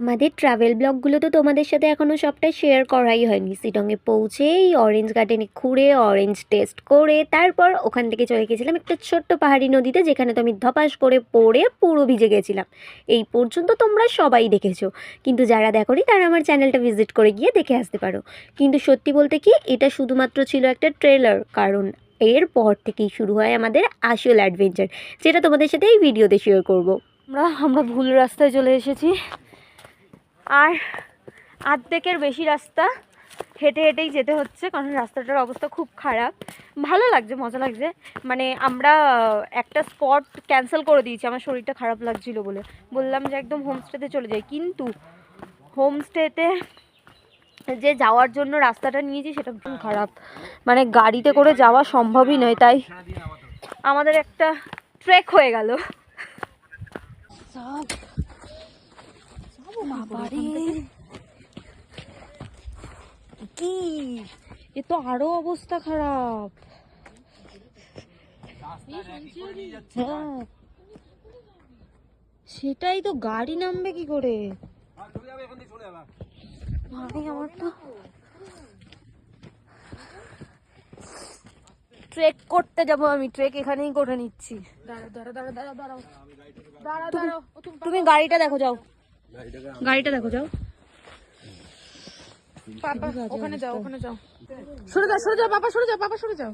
আমাদের ট্রাভেল ব্লগগুলো তো তোমাদের সাথে এখনও সবটা শেয়ার করাই হয়নি। শিলংয়ে পৌঁছেই অরেঞ্জ গার্ডেনে ঘুরে অরেঞ্জ টেস্ট করে তারপর ওখান থেকে চলে গেছিলাম একটা ছোট্ট পাহাড়ি নদীতে, যেখানে তো আমি ধপাস করে পড়ে পুরো ভিজে গেছিলাম। এই পর্যন্ত তোমরা সবাই দেখেছো, কিন্তু যারা দেখোনি তারা আমার চ্যানেলটা ভিজিট করে গিয়ে দেখে আসতে পারো। কিন্তু সত্যি বলতে কি, এটা শুধুমাত্র ছিল একটা ট্রেলার, কারণ এরপর থেকেই শুরু হয় আমাদের আসল অ্যাডভেঞ্চার, যেটা তোমাদের সাথে এই ভিডিওতে শেয়ার করবো। আমরা ভুল রাস্তায় চলে এসেছি, আর আর্ধেকের বেশি রাস্তা হেঁটে হেঁটেই যেতে হচ্ছে, কারণ রাস্তাটার অবস্থা খুব খারাপ। ভালো লাগছে, মজা লাগছে। মানে আমরা একটা স্পট ক্যান্সেল করে দিয়েছি, আমার শরীরটা খারাপ লাগছিল বলে। বললাম যে একদম হোমস্টেতে চলে যাই, কিন্তু হোমস্টেতে যে যাওয়ার জন্য রাস্তাটা নিয়েছি সেটা ভীষণ খারাপ, মানে গাড়িতে করে যাওয়া সম্ভবই নয়। তাই আমাদের একটা ট্রেক হয়ে গেল। কি এ তো আরো অবস্থা খারাপ। হ্যাঁ, সেটাই তো, গাড়ি নামবে কি করে? আমার তো ট্রেক করতে যাবো, আমি ট্রেক এখানেই করে নিচ্ছি। তুমি গাড়িটা দেখো, যাও গাড়িটা দেখো, যাও। ওখানে যাও, ওখানে যাও, সরে যাও, সরে যাও, বাবা সরে যাও, বাবা সরে যাও।